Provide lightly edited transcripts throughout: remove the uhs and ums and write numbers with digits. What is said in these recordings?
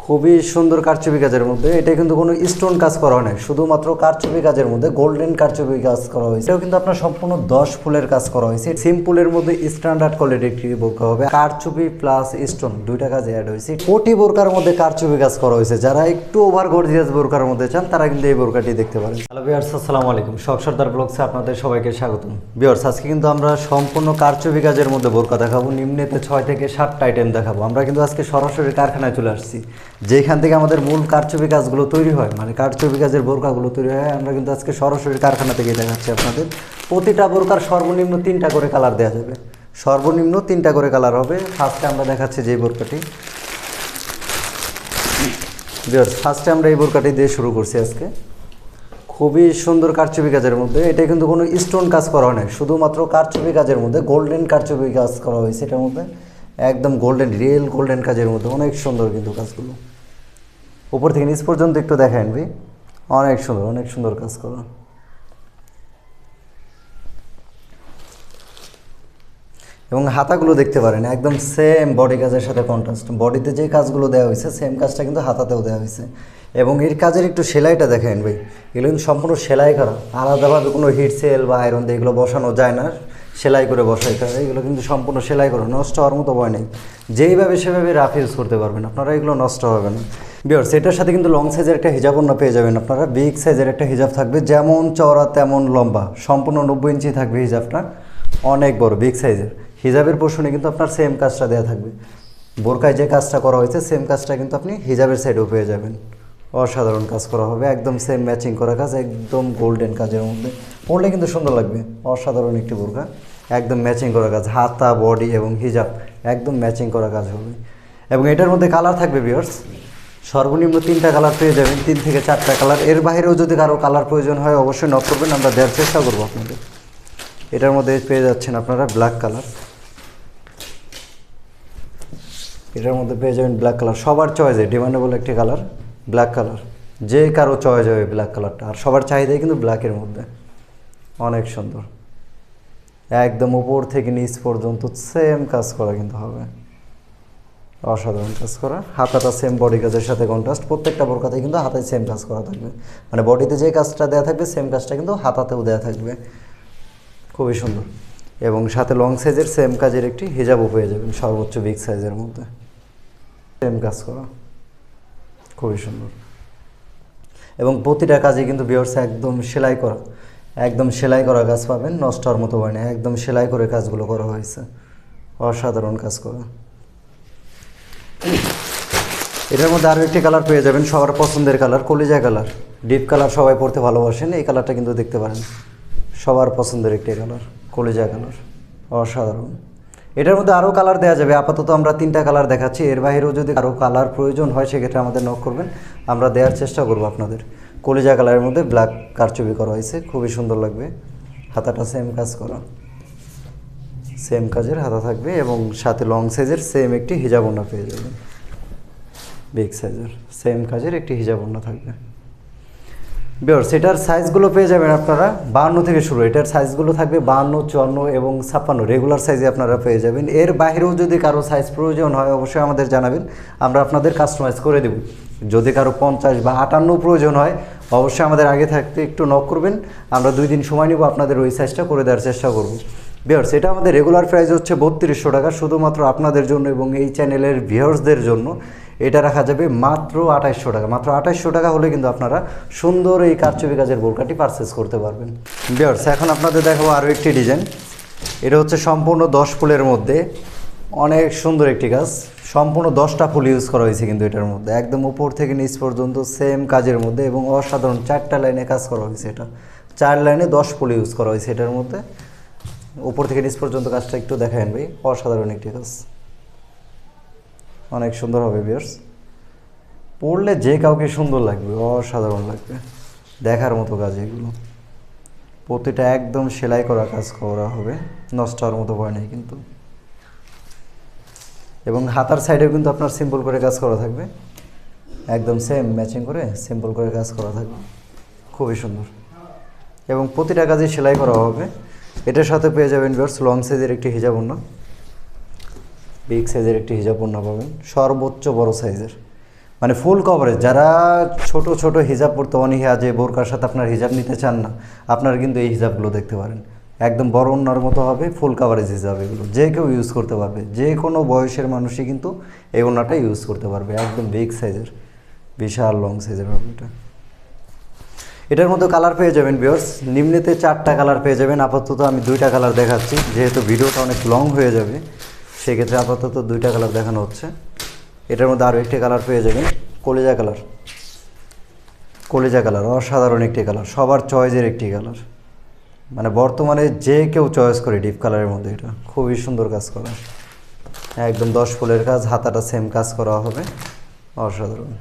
খুবই সুন্দর কারচুপি কাজের মধ্যে এটা কিন্তু কোনো স্টোন কাজ করা হয় না, শুধুমাত্র কারচুপি কাজের মধ্যে গোল্ডেন কারচুপি কাজ করা হয়েছে। এটাও কিন্তু আপনার সম্পূর্ণ 10 ফুলের কাজ করা হয়েছে। সিম্পলের মধ্যে স্ট্যান্ডার্ড কোয়ালিটির একটি বোরকা হবে, কারচুপি প্লাস স্টোন দুইটা কাজ অ্যাড হয়েছে। কোটি বোরকার মধ্যে কারচুপি কাজ করা হয়েছে। যারা একটু ওভার গর্জিয়াস বোরকার মধ্যে চান তারা কিন্তু এই বোরকাটি দেখতে পারেন। হ্যালো ভিউয়ার্স, আসসালামু আলাইকুম। শখ সর্দার ব্লগসে আপনাদের সবাইকে স্বাগতম। ভিউয়ার্স, আজকে কিন্তু আমরা সম্পূর্ণ কারচুপি কাজের মধ্যে বোরকা দেখাবো। নিম্নেতে 6 থেকে 7টা আইটেম দেখাবো। আমরা কিন্তু আজকে সরাসরি কারখানায় চলে আসছি, যেখান থেকে আমাদের মূল কারচুপি কাজগুলো তৈরি হয়, মানে কারচুপি কাজের বোরকাগুলো তৈরি হয়। আমরা কিন্তু আজকে সরাসরি কারখানা থেকে দেখাচ্ছি আপনাদের। প্রতিটা বোরকার সর্বনিম্ন 3টা করে কালার দেওয়া যাবে, সর্বনিম্ন 3টা করে কালার হবে। ফার্স্টে আমরা দেখাচ্ছি যে বোরকাটি। ফার্স্টে আমরা এই বোরকাটি দিয়ে শুরু করছি আজকে। খুবই সুন্দর কারচুপি কাজের মধ্যে এটা কিন্তু কোনো স্টোন কাজ করা হয় না, শুধুমাত্র কারচুপি কাজের মধ্যে গোল্ডেন কারচুপি কাজ করা হয়েছে। এটার মধ্যে একদম গোল্ডেন, রিয়েল গোল্ডেন কাজের মধ্যে অনেক সুন্দর কিন্তু কাজগুলো। উপর থেকে নিচ পর্যন্ত একটু দেখায় ভাই, অনেক সুন্দর, অনেক সুন্দর কাজ করা। এবং হাতাগুলো দেখতে পারেন একদম সেম বডি কাজের সাথে কন্ট্রাস্ট। বডিতে যে কাজগুলো দেওয়া হয়েছে সেম কাজটা কিন্তু হাতাতেও দেওয়া হয়েছে। এবং এর কাজের একটু সেলাইটা দেখেন ভাই, এগুলো কিন্তু সম্পূর্ণ সেলাই করা, আলাদাভাবে কোনো হিট সেল বা আয়রন দিয়ে এগুলো বসানো যায় না। সেলাই করে বসাই করা, এগুলো কিন্তু সম্পূর্ণ সেলাই করা, নষ্ট হওয়ার মতো ভয় নেই। যেইভাবে সেভাবে রাফ ইউজ করতে পারবেন আপনারা, এগুলো নষ্ট হবে না। ভিউয়ার্স, এটার সাথে কিন্তু লং সাইজের একটা হিজাব ওড়না পেয়ে যাবেন আপনারা। বিগ সাইজের একটা হিজাব থাকবে, যেমন চওড়া তেমন লম্বা, সম্পূর্ণ 90 ইঞ্চি থাকবে হিজাবটা, অনেক বড় বিগ সাইজের। হিজাবের পোর্শনে কিন্তু আপনার সেম কাজটা দেওয়া থাকবে। বোরকায় যে কাজটা করা হয়েছে সেম কাজটা কিন্তু আপনি হিজাবের সাইডেও পেয়ে যাবেন। অসাধারণ কাজ করা হবে, একদম সেম ম্যাচিং করা কাজ, একদম গোল্ডেন কাজের মধ্যে। পরলে কিন্তু সুন্দর লাগবে, অসাধারণ একটি বোরকা, একদম ম্যাচিং করা কাজ। হাতা, বডি এবং হিজাব একদম ম্যাচিং করা কাজ হবে। এবং এটার মধ্যে কালার থাকবে ভিউয়ার্স, সর্বনিম্ন 3টা কালার পেয়ে যাবেন, 3 থেকে 4টা কালার। এর বাইরেও যদি কারো কালার প্রয়োজন হয় অবশ্যই নক করবেন, আমরা দেওয়ার চেষ্টা করবো আপনাদের। এটার মধ্যে পেয়ে যাচ্ছেন আপনারা ব্ল্যাক কালার, এটার মধ্যে পেয়ে যাবেন ব্ল্যাক কালার। সবার চয়েসে ডিমান্ডেবল একটি কালার ব্ল্যাক কালার, যে কারো চয়েস হবে ব্ল্যাক কালারটা। আর সবার চাহিদাই কিন্তু ব্ল্যাকের মধ্যে, অনেক সুন্দর। একদম উপর থেকে নিচ পর্যন্ত সেম কাজ করা কিন্তু হবে, অসাধারণ কাজ করা। হাতাটা সেম বডি কাজের সাথে কন্ট্রাস্ট। প্রত্যেকটা বোরকাতেই কিন্তু হাতায় সেম কাজ করা থাকবে, মানে বডিতে যে কাজটা দেওয়া থাকবে সেম কাজটা কিন্তু হাতাতেও দেওয়া থাকবে, খুবই সুন্দর। এবং সাথে লং সাইজের সেম কাজের একটি হিজাবও পেয়ে যাবেন, সর্বোচ্চ বিগ সাইজের মধ্যে সেম কাজ করা, খুবই সুন্দর। এবং প্রতিটা কাজে কিন্তু ভিউয়ার্স একদম সেলাই করা, একদম সেলাই করা কাজ পাবেন, নষ্ট হওয়ার মতো হয় না। একদম সেলাই করে কাজগুলো করা হয়েছে, অসাধারণ কাজ করা। এটার মধ্যে আরও একটি কালার পেয়ে যাবেন, সবার পছন্দের কালার, কলিজা কালার, ডিপ কালার। সবাই পরতে ভালোবাসেন, এই কালারটা কিন্তু দেখতে পারেন, সবার পছন্দের একটি কালার, কলিজা কালার, অসাধারণ। এটার মধ্যে আরও কালার দেওয়া যাবে। আপাতত আমরা 3টা কালার দেখাচ্ছি, এর বাইরেও যদি আরও কালার প্রয়োজন হয় সেক্ষেত্রে আমাদের নক করবেন, আমরা দেওয়ার চেষ্টা করব আপনাদের। কলিজা কালারের মধ্যে ব্ল্যাক কারচুপি করা হয়েছে, খুবই সুন্দর লাগবে। হাতাটা সেম কাজ করা, সেম কাজের হাতা থাকবে। এবং সাথে লং সাইজের সেম একটি হিজাব ওড়না পেয়ে যাবেন, বিগ সাইজের সেম কাজের একটি হিজাব ওড়না থাকবে। ভিউয়ার্স, এটার সাইজগুলো পেয়ে যাবেন আপনারা 52 থেকে শুরু। এটার সাইজগুলো থাকবে 52, 54 এবং 56, রেগুলার সাইজে আপনারা পেয়ে যাবেন। এর বাইরেও যদি কারো সাইজ প্রয়োজন হয় অবশ্যই আমাদের জানাবেন, আমরা আপনাদের কাস্টমাইজ করে দেব। যদি কারো 50 বা 58 প্রয়োজন হয় অবশ্যই আমাদের আগে থাকতে একটু নক করবেন, আমরা 2 দিন সময় নেব, আপনাদের ওই সাইজটা করে দেওয়ার চেষ্টা করব। ভিউয়ার্স, এটা আমাদের রেগুলার প্রাইস হচ্ছে 3200 টাকা, শুধুমাত্র আপনাদের জন্য এবং এই চ্যানেলের ভিউয়ার্সদের জন্য এটা রাখা যাবে মাত্র 2800 টাকা। মাত্র 2800 টাকা হলে কিন্তু আপনারা সুন্দর এই কারচুপি কাজের বোরকাটি পারচেস করতে পারবেন। ভিউয়ার্স, এখন আপনাদের দেখাবো আরও একটি ডিজাইন। এটা হচ্ছে সম্পূর্ণ 10 ফুলের মধ্যে অনেক সুন্দর একটি কাজ, সম্পূর্ণ 10টা ফুল ইউজ করা হয়েছে কিন্তু এটার মধ্যে, একদম উপর থেকে নিচ পর্যন্ত সেম কাজের মধ্যে। এবং অসাধারণ 4টা লাইনে কাজ করা হয়েছে, এটা 4 লাইনে 10 ফুল ইউজ করা হয়েছে এটার মধ্যে। উপর থেকে নিচ পর্যন্ত কাজটা একটু দেখাবেন ভাই, অসাধারণ একটি কাজ, অনেক সুন্দর হবে ভিউয়ার্স। পরলে যে কাউকে সুন্দর লাগবে, অসাধারণ লাগবে, দেখার মতো কাজ এগুলো। প্রতিটা একদম সেলাই করা কাজ করা হবে, নষ্ট হওয়ার মতো ভয় নেই কিন্তু। এবং হাতার সাইডেও কিন্তু আপনার সিম্পল করে কাজ করা থাকবে, একদম সেম ম্যাচিং করে সিম্পল করে কাজ করা থাকবে, খুবই সুন্দর। এবং প্রতিটা কাজে সেলাই করা হবে। এটার সাথে পেয়ে যাবেন ভিউয়ার্স লং সাইজের একটি হিজাব ওড়না, বিগ সাইজের একটি হিজাব ওড়না পাবেন, সর্বোচ্চ বড় সাইজের, মানে ফুল কভারেজ। যারা ছোট ছোট হিজাব পড়তে অনীহা, যে বোরকার সাথে আপনার হিজাব নিতে চান না, আপনারা কিন্তু এই হিজাবগুলো দেখতে পারেন। একদম বড় ওড়নার মতো হবে, ফুল কাভারেজ হিজাব। এগুলো যে কেউ ইউজ করতে পারবে, যে কোনো বয়সের মানুষই কিন্তু এই ওড়নাটা ইউজ করতে পারবে। একদম বিগ সাইজের, বিশাল লং সাইজের হবে এটা। এটার মধ্যে কালার পেয়ে যাবেন ভিউয়ার্স, নিম্নেতে 4টা কালার পেয়ে যাবেন। আপাতত আমি 2টা কালার দেখাচ্ছি, যেহেতু ভিডিওটা অনেক লং হয়ে যাবে সেক্ষেত্রে আপাতত 2টা কালার দেখানো হচ্ছে। এটার মধ্যে আরও একটি কালার পেয়ে যাবেন, কলিজা কালার। কলিজা কালার অসাধারণ একটি কালার, সবার চয়েসের একটি কালার। মানে বর্তমানে যে কেউ চয়েস করে ডিপ কালারের মধ্যে। এটা খুবই সুন্দর কাজ করা, একদম 10 ফুলের কাজ, হাতাটা সেম কাজ করা হবে, অসাধারণ।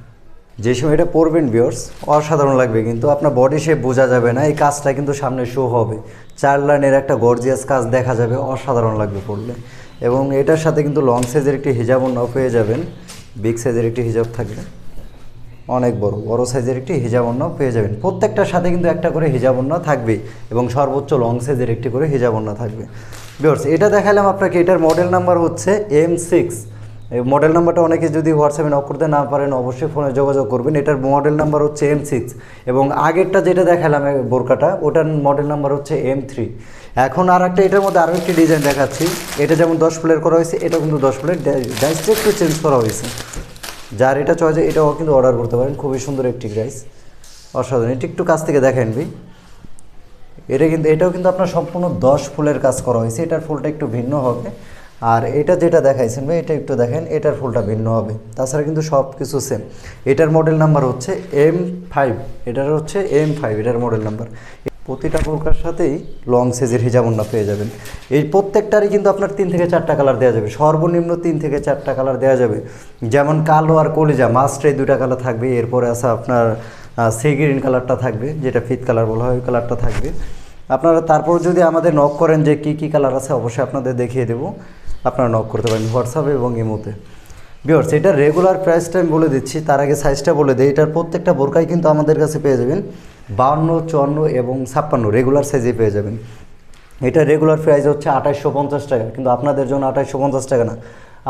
যে সময় এটা পরবেন ভিউয়ার্স অসাধারণ লাগবে, কিন্তু আপনার বডি শেপ বোঝা যাবে না। এই কাজটা কিন্তু সামনে শো হবে, 4 লাইনের একটা গর্জিয়াস কাজ দেখা যাবে, অসাধারণ লাগবে পরলে। এবং এটার সাথে কিন্তু লং সাইজের একটি হিজাব ওড়নাও পেয়ে যাবেন। বিগ সাইজের একটি হিজাব থাকবে, অনেক বড় সাইজের একটি হিজাব ওড়নাও পেয়ে যাবেন। প্রত্যেকটার সাথে কিন্তু একটা করে হিজাব ওড়না থাকবেই, এবং সর্বোচ্চ লং সাইজের একটি করে হিজাব ওড়না থাকবে। ভিউয়ার্স এটা দেখালাম আপনাকে, এটার মডেল নাম্বার হচ্ছে M6। এই মডেল নাম্বারটা অনেকে যদি হোয়াটসঅ্যাপে নক করতে না পারেন অবশ্যই ফোনে যোগাযোগ করবেন। এটার মডেল নাম্বার হচ্ছে M6, এবং আগেরটা যেটা দেখালাম বোরকাটা, ওটার মডেল নাম্বার হচ্ছে M3। এখন আর একটা এটার মধ্যে আরও একটি ডিজাইন দেখাচ্ছি। এটা যেমন 10 ফুলের করা হয়েছে, এটাও কিন্তু 10 ফুলের, ডাইসটা একটু চেঞ্জ করা হয়েছে। যার এটা চয়েস এটাও কিন্তু অর্ডার করতে পারেন। খুবই সুন্দর একটি ডাইস, অসাধারণ। এটা একটু কাছ থেকে দেখেন ভাই, এটাও কিন্তু আপনার সম্পূর্ণ 10 ফুলের কাজ করা হয়েছে। এটার ফুলটা একটু ভিন্ন হবে, আর এটা যেটা দেখাইছেন ভাই এটা একটু দেখেন, এটার ফুলটা ভিন্ন হবে। তাছাড়া কিন্তু সব কিছু সেম। এটার মডেল নাম্বার হচ্ছে M5, এটার হচ্ছে M5 এটার মডেল নাম্বার। প্রতিটা বোরকার সাথেই লং সাইজের হিজাব ওড়না পেয়ে যাবেন। এই প্রত্যেকটারই কিন্তু আপনার 3 থেকে 4টা কালার দেওয়া যাবে, সর্বনিম্ন 3 থেকে 4টা কালার দেওয়া যাবে। যেমন কালো আর কলিজা মাস্ট, এই 2টা কালার থাকবে। এরপরে আছে আপনার সি গ্রিন কালারটা থাকবে, যেটা ফিট কালার বলা হয়, ওই কালারটা থাকবে। আপনারা তারপর যদি আমাদের নক করেন যে কী কী কালার আছে, অবশ্যই আপনাদের দেখিয়ে দেবো। আপনারা নক করতে পারেন হোয়াটসঅ্যাপে এবং ইমোতে। ভিউয়ার্স এটার রেগুলার প্রাইসটা আমি বলে দিচ্ছি, তার আগে সাইজটা বলে দিই। এটার প্রত্যেকটা বোরকাই কিন্তু আমাদের কাছে পেয়ে যাবেন 52, 54 এবং 56 রেগুলার সাইজে পেয়ে যাবেন। এটা রেগুলার প্রাইস হচ্ছে 2850 টাকা, কিন্তু আপনাদের জন্য 2850 টাকা না,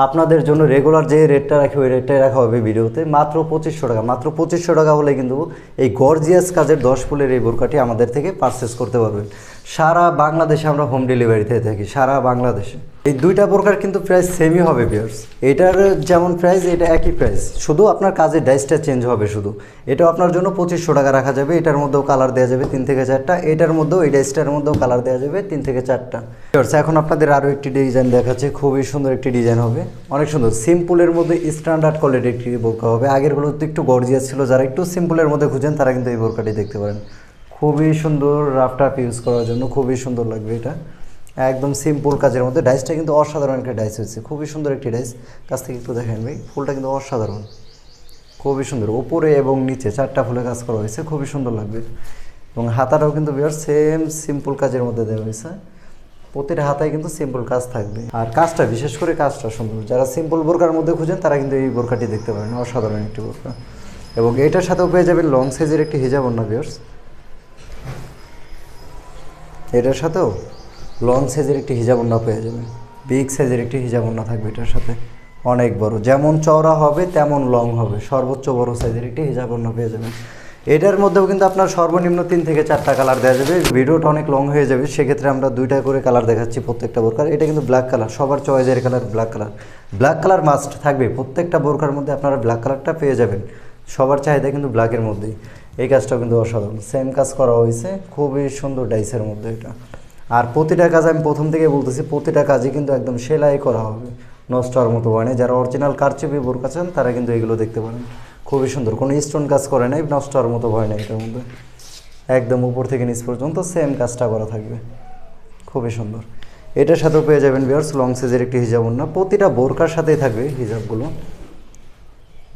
আপনাদের জন্য রেগুলার যে রেটটা রাখি ওই রেটটাই রাখা হবে ভিডিওতে, মাত্র 2500 টাকা। মাত্র 2500 টাকা হলে কিন্তু এই গর্জিয়াস কাজের 10 ফুলের এই বোরকাটি আমাদের থেকে পারচেস করতে পারবেন। সারা বাংলাদেশে আমরা হোম ডেলিভারিতে থাকি, সারা বাংলাদেশে। এই 2টা বোরকার কিন্তু প্রাইস সেমই হবে ভিউয়ার্স। এটার যেমন প্রাইস, এটা একই প্রাইস, শুধু আপনার কাজের ডাইসটা চেঞ্জ হবে শুধু। এটাও আপনার জন্য 2500 টাকা রাখা যাবে। এটার মধ্যেও কালার দেওয়া যাবে 3 থেকে 4টা, এটার মধ্যেও এই ডাইসটার মধ্যেও কালার দেওয়া যাবে 3 থেকে 4টা। ভিউয়ার্স এখন আপনাদের আরও একটি ডিজাইন দেখাচ্ছে, খুবই সুন্দর একটি ডিজাইন হবে, অনেক সুন্দর। সিম্পলের মধ্যে স্ট্যান্ডার্ড কোয়ালিটির একটি বোরকা হবে। আগেরগুলো তো একটু গর্জিয়াস ছিল, যারা একটু সিম্পলের মধ্যে খুঁজেন তারা কিন্তু এই বোরকাটি দেখতে পারেন। খুবই সুন্দর, রাফ টাফ ইউজ করার জন্য খুবই সুন্দর লাগবে এটা। একদম সিম্পল কাজের মধ্যে, ডাইসটা কিন্তু অসাধারণ একটা ডাইস হয়েছে, খুবই সুন্দর একটি ডাইস। কাছ থেকে একটু দেখেন ভাই, ফুলটা কিন্তু অসাধারণ, খুবই সুন্দর। উপরে এবং নিচে 4টা ফুলে কাজ করা হয়েছে, খুবই সুন্দর লাগবে। এবং হাতাটাও কিন্তু বিয়ার সেম সিম্পল কাজের মধ্যে দেওয়া হয়েছে। প্রতিটা হাতায় কিন্তু সিম্পল কাজ থাকবে, আর কাজটা বিশেষ করে কাজটা সুন্দর। যারা সিম্পল বোরকার মধ্যে খুঁজেন তারা কিন্তু এই বোরকাটি দেখতে পারেন, অসাধারণ একটি বোরকা। এবং এটার সাথেও পেয়ে যাবেন লং সাইজের একটি হিজাব ওড়না ভিউয়ার্স। এটার সাথেও লং সাইজের একটি হিজাব ওড়না পেয়ে যাবেন, বিগ সাইজের একটি হিজাব ওড়না থাকবে এটার সাথে, অনেক বড়। যেমন চওড়া হবে তেমন লং হবে, সর্বোচ্চ বড় সাইজের একটি হিজাব ওড়না পেয়ে যাবেন। এটার মধ্যেও কিন্তু আপনার সর্বনিম্ন 3 থেকে 4টা কালার দেওয়া যাবে। ভিডিওটা অনেক লং হয়ে যাবে, সেক্ষেত্রে আমরা 2টা করে কালার দেখাচ্ছি প্রত্যেকটা বোরকার। এটা কিন্তু ব্ল্যাক কালার, সবার চয়েসের colour black colour. Black colour must থাকবে প্রত্যেকটা বোরকার মধ্যে, আপনারা ব্ল্যাক কালারটা পেয়ে যাবেন। সবার চাহিদা কিন্তু ব্ল্যাকের মধ্যেই। এই কাজটাও কিন্তু অসাধারণ, সেম কাজ করা হয়েছে, খুবই সুন্দর ডাইসের মধ্যে এটা। আর প্রতিটা কাজ আমি প্রথম থেকে বলতেছি, প্রতিটা কাজই কিন্তু একদম সেলাই করা হবে, নষ্ট হওয়ার মতো হয় না। যারা অরিজিনাল কারচুপি বোরকা চান তারা কিন্তু এগুলো দেখতে পারেন, খুবই সুন্দর। কোনো স্টোন কাজ করে নাই, নষ্ট হওয়ার মতো ভয় নেই এটার মধ্যে। একদম উপর থেকে নিচ পর্যন্ত সেম কাজটা করা থাকবে, খুবই সুন্দর। এটার সাথেও পেয়ে যাবেন ভিউয়ার্স লং সাইজের একটি হিজাব ওড়না। প্রতিটা বোরকার সাথেই থাকবে হিজাবগুলো,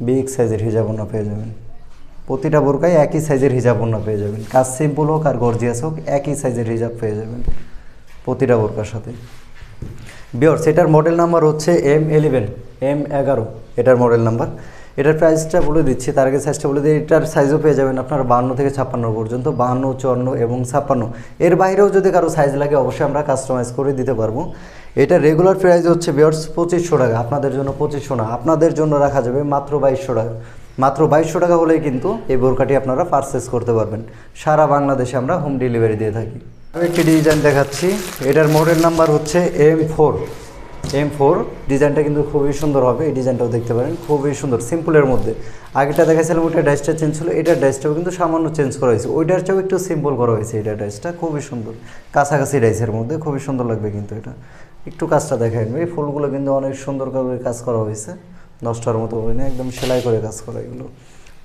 বিগ সাইজের হিজাব ওড়না পেয়ে যাবেন। প্রতিটা বোরকায় একই সাইজের হিজাব ওড়না পেয়ে যাবেন, কাজ সিম্পল হোক আর গর্জিয়াস হোক, একই সাইজের হিজাব পেয়ে যাবেন প্রতিটা বোরকার সাথে। ভিউয়ার্স এটার মডেল নাম্বার হচ্ছে M11, M11 এটার মডেল নাম্বার। এটার প্রাইসটা বলে দিচ্ছি, তার আগে সাইজটা বলে দিই। এটার সাইজও পেয়ে যাবেন আপনার 52 থেকে 56 পর্যন্ত, 52, 54 এবং 56। এর বাইরেও যদি কারো সাইজ লাগে অবশ্যই আমরা কাস্টমাইজ করে দিতে পারবো। এটা রেগুলার প্রাইস হচ্ছে ভিউয়ার্স 2500 টাকা। আপনাদের জন্য 2500 না, আপনাদের জন্য রাখা যাবে মাত্র 2200 টাকা। মাত্র 2200 টাকা হলেই কিন্তু এই বোরকাটি আপনারা পারচেস করতে পারবেন। সারা বাংলাদেশে আমরা হোম ডেলিভারি দিয়ে থাকি। আমি একটি ডিজাইন দেখাচ্ছি, এটার মডেল নাম্বার হচ্ছে M4 ডিজাইনটা কিন্তু খুবই সুন্দর হবে। এই ডিজাইনটাও দেখতে পারেন, খুবই সুন্দর, সিম্পলের মধ্যে। আগেটা দেখাচ্ছিলাম ওইটার ডাইসটা চেঞ্জ ছিল, এটার ডাইসটাও কিন্তু সামান্য চেঞ্জ করা হয়েছে, ওইটার চেয়েও একটু সিম্পল করা হয়েছে। এটার ডাইসটা খুবই সুন্দর, কাছাকাছি ডাইসের মধ্যে খুবই সুন্দর লাগবে কিন্তু এটা। একটু কাজটা দেখেন, এই ফুলগুলো কিন্তু অনেক সুন্দর করে কাজ করা হয়েছে, নষ্টর মতো হয় না, একদম সেলাই করে কাজ করা। এগুলো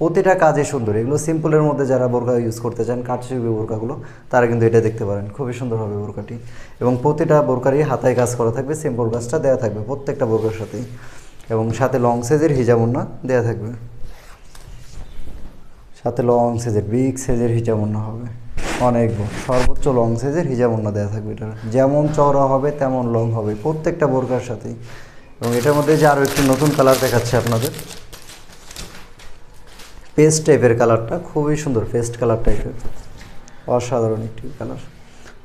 প্রতিটা কাজই সুন্দর। এগুলো সিম্পলের মধ্যে যারা বোরকা ইউজ করতে চান, কাটছবি বোরকাগুলো, তারা কিন্তু এটা দেখতে পারেন, খুবই সুন্দর হবে বোরকাটি। এবং প্রতিটা বোরকারই হাতায় কাজ করা থাকবে, সিম্পল কাজটা দেওয়া থাকবে প্রত্যেকটা বোরকার সাথেই। এবং সাথে লং সাইজের হিজাব ওড়না দেওয়া থাকবে, সাথে লং সাইজের বিগ সাইজের হিজাব ওড়না হবে, অনেক সর্বোচ্চ লং সাইজের হিজাব ওড়না দেওয়া থাকবে। এটা যেমন চওড়া হবে তেমন লং হবে প্রত্যেকটা বোরকার সাথেই। এবং এটার মধ্যে যে আরও একটি নতুন কালার দেখাচ্ছে আপনাদের, পেস্ট টাইপের কালারটা খুবই সুন্দর, পেস্ট কালার টাইপের, অসাধারণ একটি কালার।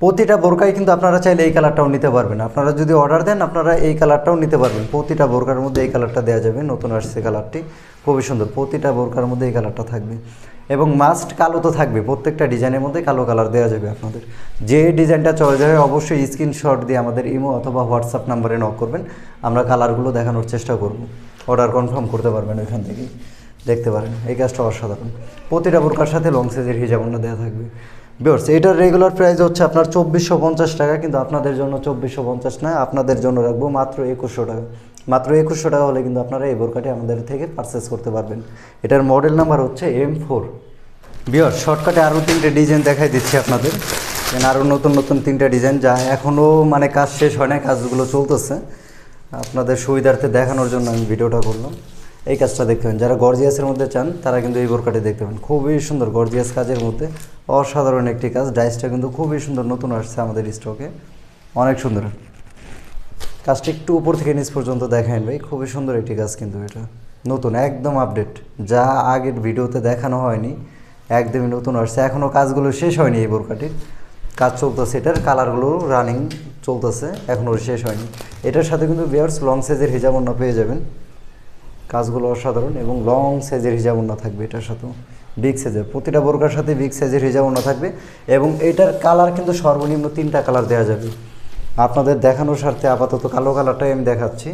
প্রতিটা বোরকায় কিন্তু আপনারা চাইলে এই কালারটাও নিতে পারবেন, আপনারা যদি অর্ডার দেন আপনারা এই কালারটাও নিতে পারবেন। প্রতিটা বোরকার মধ্যে এই কালারটা দেওয়া যাবে, নতুন আসছে কালারটি, খুবই সুন্দর। প্রতিটা বোরকার মধ্যে এই কালারটা থাকবে এবং মাস্ট কালো তো থাকবে, প্রত্যেকটা ডিজাইনের মধ্যে কালো কালার দেওয়া যাবে আপনাদের। যে ডিজাইনটা চয়েস হয় অবশ্যই স্ক্রিনশট দিয়ে আমাদের ইমো অথবা হোয়াটসঅ্যাপ নাম্বারে নক করবেন, আমরা কালারগুলো দেখানোর চেষ্টা করব, অর্ডার কনফার্ম করতে পারবেন ওইখান থেকেই। দেখতে পারেন এই কাজটা অসাধারণ। প্রতিটা বোরকার সাথে লং সাইজের হিজাব ওড়না দেওয়া থাকবে। ভিউয়ার্স, এটার রেগুলার প্রাইস হচ্ছে আপনার 2450 টাকা, কিন্তু আপনাদের জন্য 2450 না, আপনাদের জন্য রাখবো মাত্র 2100 টাকা। মাত্র 2100 টাকা হলে কিন্তু আপনারা এই বোরকাটি আমাদের থেকে পারচেস করতে পারবেন। এটার মডেল নাম্বার হচ্ছে M4। ভিউয়ার্স, শর্টকাটে আরও 3টে ডিজাইন দেখাই দিচ্ছি আপনাদের, আরও নতুন নতুন 3টা ডিজাইন, যা এখনও মানে কাজ শেষ হয় না, কাজগুলো চলতেছে। আপনাদের সুবিধার্থে দেখানোর জন্য আমি ভিডিওটা করলাম। এই কাজটা দেখতে পাবেন, যারা গর্জিয়াসের মধ্যে চান তারা কিন্তু এই বোরকাটি দেখতে পাবেন, খুবই সুন্দর গর্জিয়াস কাজের মধ্যে, অসাধারণ একটি কাজ। ডাইসটা কিন্তু খুবই সুন্দর, নতুন আসছে আমাদের স্টকে, অনেক সুন্দর কাজটা। একটু উপর থেকে নিচ পর্যন্ত দেখেন ভাই, খুবই সুন্দর একটি কাজ কিন্তু এটা, নতুন একদম আপডেট, যা আগের ভিডিওতে দেখানো হয়নি, একদমই নতুন আসছে। এখনও কাজগুলো শেষ হয়নি, এই বোরকাটির কাজ চলতেছে, এটার কালারগুলো রানিং চলতেছে, এখনও শেষ হয়নি। এটার সাথে কিন্তু ভিউয়ার্স লং সাইজের হিজাব ওড়না পেয়ে যাবেন, কাজগুলো অসাধারণ। এবং লং সাইজের হিজাব ওড়না থাকবে এটার সাথেও, বিগ সাইজের, প্রতিটা বোরকার সাথে বিগ সাইজের হিজাব ওড়না থাকবে। এবং এটার কালার কিন্তু সর্বনিম্ন 3টা কালার দেওয়া যাবে। আপনাদের দেখানোর স্বার্থে আপাতত কালো কালারটাই আমি দেখাচ্ছি,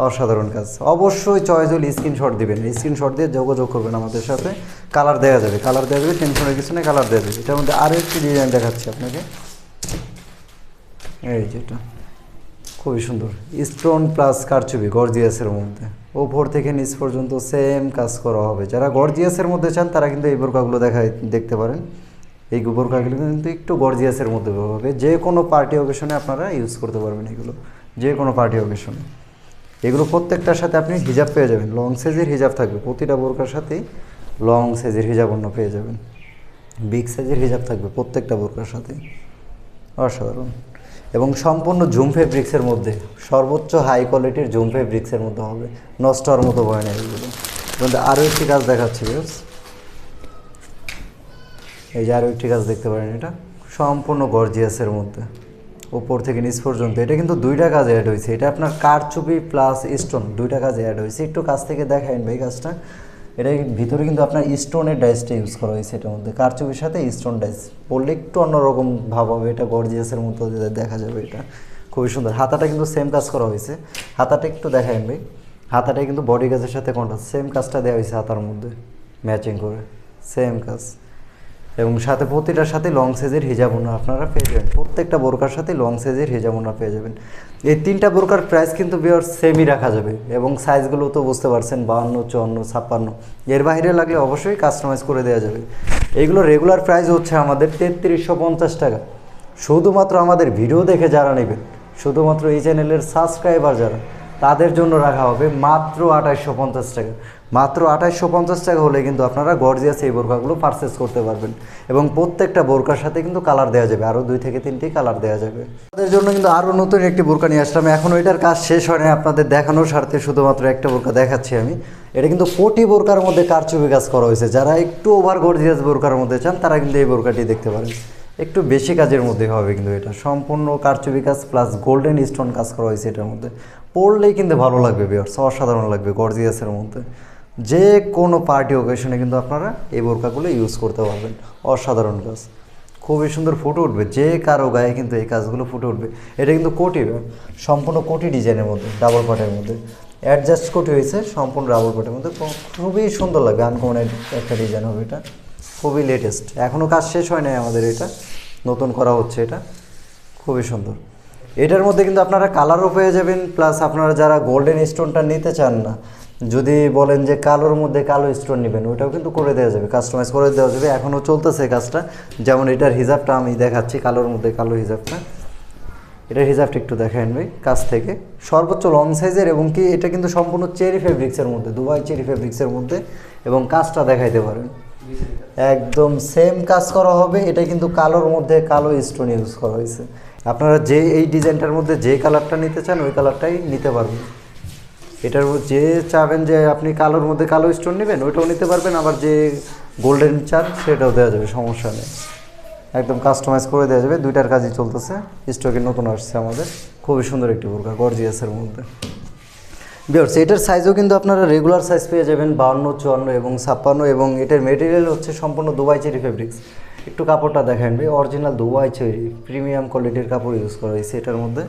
অসাধারণ কাজ। অবশ্যই চয়েস হলে স্ক্রিনশট দিবেন, স্ক্রিনশট দিয়ে যোগাযোগ করবেন আমাদের সাথে, কালার দেওয়া যাবে, কালার দেওয়া যাবে, টেনশনের কিছু নেই, কালার দেওয়া যাবে। এটার মধ্যে আরও একটি ডিজাইন দেখাচ্ছি আপনাকে, এই যেটা খুবই সুন্দর, স্টোন প্লাস কারচুপি গর্জিয়াসের মধ্যে, ওপর থেকে নিচ পর্যন্ত সেম কাজ করা হবে। যারা গর্জিয়াসের মধ্যে চান তারা কিন্তু এই বোরকাগুলো দেখতে পারেন। এই বোরকাগুলো কিন্তু একটু গর্জিয়াসের মধ্যে হবে, যে কোনো পার্টি অকেশনে আপনারা ইউজ করতে পারবেন এগুলো, যে কোনো পার্টি অকেশনে। এগুলো প্রত্যেকটার সাথে আপনি হিজাব পেয়ে যাবেন, লং সাইজের হিজাব থাকবে, প্রতিটা বোরকার সাথেই লং সাইজের হিজাব অন্য পেয়ে যাবেন, বিগ সাইজের হিজাব থাকবে প্রত্যেকটা বোরকার সাথেই, অসাধারণ। এবং সম্পূর্ণ জুম ফেব্রিক্সের মধ্যে, সর্বোচ্চ হাই কোয়ালিটির জুম ফেব্রিক্সের মধ্যে হবে, নষ্ট হওয়ার মতো ভয় নেই এগুলো। কিন্তু আরও একটি কাজ দেখাচ্ছি ভিউয়ার্স, এই যে আরও একটি কাজ দেখতে পারেন, এটা সম্পূর্ণ গর্জিয়াসের মধ্যে, উপর থেকে নিচ পর্যন্ত। এটা কিন্তু 2টা কাজ অ্যাড হয়েছে, এটা আপনার কারচুপি প্লাস স্টোন 2টা কাজ অ্যাড হয়েছে। একটু কাছ থেকে দেখাইন ভাই কাজটা, এটা ভিতরে কিন্তু আপনার স্টোনের ডাইসটা ইউজ করা হয়েছে, এটার মধ্যে কারচুপির সাথে স্টোন ডাইস পড়লে একটু অন্যরকম ভাব হবে, এটা গর্জিয়াসের মতো দেখা যাবে, এটা খুবই সুন্দর। হাতাটা কিন্তু সেম কাজ করা হয়েছে, হাতাটা একটু দেখাইন ভাই, হাতাটা কিন্তু বডি কাজের সাথে কন্ট্রাস্ট, সেম কাজটা দেওয়া হয়েছে হাতার মধ্যে ম্যাচিং করে, সেম কাজ। এবং সাথে প্রতিটার সাথে লং সাইজের হিজাব ওড়না আপনারা পেয়ে যাবেন, প্রত্যেকটা বোরকার সাথে লং সাইজের হিজাব ওড়না পেয়ে যাবেন। এই 3টা বোরকার প্রাইস কিন্তু ভিউয়ার্স সেমই রাখা যাবে, এবং সাইজগুলো তো বুঝতে পারছেন, 52, 54, 56, এর বাইরে লাগলে অবশ্যই কাস্টমাইজ করে দেওয়া যাবে। এইগুলো রেগুলার প্রাইস হচ্ছে আমাদের 3350 টাকা। শুধুমাত্র আমাদের ভিডিও দেখে যারা নেবেন, শুধুমাত্র এই চ্যানেলের সাবস্ক্রাইবার যারা, তাদের জন্য রাখা হবে মাত্র 2850 টাকা। মাত্র 2850 টাকা হলে কিন্তু আপনারা গর্জিয়াস এই বোরকাগুলো পারচেস করতে পারবেন, এবং প্রত্যেকটা বোরকার সাথে কিন্তু কালার দেওয়া যাবে, আরও 2 থেকে 3টি কালার দেওয়া যাবে। তাদের জন্য কিন্তু আরও নতুন একটি বোরকা নিয়ে আসলাম, এখন এটার কাজ শেষ হয় না, আপনাদের দেখানোর স্বার্থে শুধুমাত্র একটা বোরকা দেখাচ্ছি আমি। এটা কিন্তু কোটি বোরকার মধ্যে কারচুপি কাজ করা হয়েছে, যারা একটু ওভার গর্জিয়াস বোরকার মধ্যে চান তারা কিন্তু এই বোরকাটি দেখতে পারেন, একটু বেশি কাজের মধ্যে হবে কিন্তু এটা সম্পূর্ণ কারচুপি কাজ প্লাস গোল্ডেন স্টোন কাজ করা হয়েছে। এটার মধ্যে পরলেই কিন্তু ভালো লাগবে ভিউয়ার্স, অসাধারণ লাগবে গর্জিয়াসের মধ্যে, যে কোনো পার্টি ওকেশনে কিন্তু আপনারা এই বোরকাগুলো ইউজ করতে পারবেন। অসাধারণ কাজ, খুবই সুন্দর ফুটে উঠবে, যে কারো গায়ে কিন্তু এই কাজগুলো ফুটে উঠবে। এটা কিন্তু কোটি, সম্পূর্ণ কোটি ডিজাইনের মধ্যে, ডাবল পাটের মধ্যে অ্যাডজাস্ট কোটি হয়েছে, সম্পূর্ণ ডাবল পাটের মধ্যে, খুবই সুন্দর লাগবে। আনকমন একটা ডিজাইন হবে এটা, খুবই লেটেস্ট, এখনও কাজ শেষ হয় নাই আমাদের, এটা নতুন করা হচ্ছে, এটা খুবই সুন্দর। এটার মধ্যে কিন্তু আপনারা কালারও পেয়ে যাবেন, প্লাস আপনারা যারা গোল্ডেন স্টোনটা নিতে চান না, যদি বলেন যে কালোর মধ্যে কালো স্টোন নেবেন, ওইটাও কিন্তু করে দেওয়া যাবে, কাস্টমাইজ করে দেওয়া যাবে। এখনও চলতেছে কাজটা। যেমন এটার হিজাবটা আমি দেখাচ্ছি, কালোর মধ্যে কালো হিজাবটা, এটার হিজাবটা একটু দেখেন ভাই কাছ থেকে, সর্বোচ্চ লং সাইজের, এবং কি এটা কিন্তু সম্পূর্ণ চেরি ফেব্রিক্সের মধ্যে, দুবাই চেরি ফেব্রিক্সের মধ্যে, এবং কাজটা দেখাইতে পারেন একদম সেম কাজ করা হবে। এটা কিন্তু কালোর মধ্যে কালো স্টোন ইউজ করা হয়েছে। আপনারা যে এই ডিজাইনটার মধ্যে যে কালারটা নিতে চান ওই কালারটাই নিতে পারবেন। এটার যে চাবেন যে আপনি কালোর মধ্যে কালো স্টোন নেবেন ওইটাও নিতে পারবেন, আবার যে গোল্ডেন চান সেটাও দেওয়া যাবে, সমস্যা নেই, একদম কাস্টমাইজ করে দেওয়া যাবে। দুইটার কাজই চলতেছে, স্টকে নতুন আসছে আমাদের, খুবই সুন্দর একটি বোরকা গর্জিয়াসের মধ্যে। ভিউয়ার্স, এটার সাইজও কিন্তু আপনারা রেগুলার সাইজ পেয়ে যাবেন 52, 54 এবং 56, এবং এটার মেটেরিয়াল হচ্ছে সম্পূর্ণ দুবাই চেরি ফেব্রিক্স। একটু কাপড়টা দেখেন ভাই, অরিজিনাল দুবাই চেরি প্রিমিয়াম কোয়ালিটির কাপড় ইউজ করা হয়েছে এটার মধ্যে।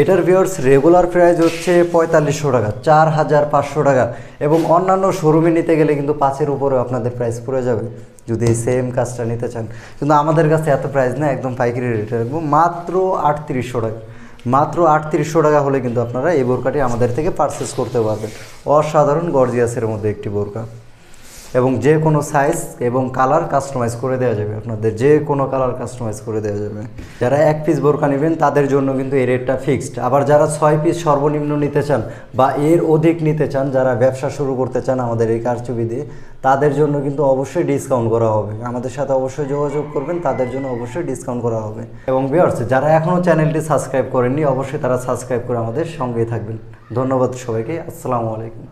এটার ভিউয়ার্স রেগুলার প্রাইস হচ্ছে 4500 টাকা, 4500 টাকা, এবং অন্যান্য শোরুমে নিতে গেলে কিন্তু 5-এর উপরেও আপনাদের প্রাইস পড়ে যাবে যদি এই সেম কাজটা নিতে চান। কিন্তু আমাদের কাছে এত প্রাইস না, একদম পাইকারি রেটে রাখবো, মাত্র 3800 টাকা। মাত্র 3800 টাকা হলে কিন্তু আপনারা এই বোরকাটি আমাদের থেকে পারচেস করতে পারবেন। অসাধারণ গর্জিয়াসের মধ্যে একটি বোরকা, এবং যে কোনো সাইজ এবং কালার কাস্টমাইজ করে দেওয়া যাবে, আপনাদের যে কোনো কালার কাস্টমাইজ করে দেওয়া যাবে। যারা 1 পিস বোরকা নেবেন তাদের জন্য কিন্তু এই রেটটা ফিক্সড। আবার যারা 6 পিস সর্বনিম্ন নিতে চান বা এর অধিক নিতে চান, যারা ব্যবসা শুরু করতে চান আমাদের এই কারচুপি দিয়ে, তাদের জন্য কিন্তু অবশ্যই ডিসকাউন্ট করা হবে। আমাদের সাথে অবশ্যই যোগাযোগ করবেন, তাদের জন্য অবশ্যই ডিসকাউন্ট করা হবে। এবং ভিউয়ার্স, যারা এখনও চ্যানেলটি সাবস্ক্রাইব করেননি অবশ্যই তারা সাবস্ক্রাইব করে আমাদের সঙ্গেই থাকবেন। ধন্যবাদ সবাইকে, আসসালামু আলাইকুম।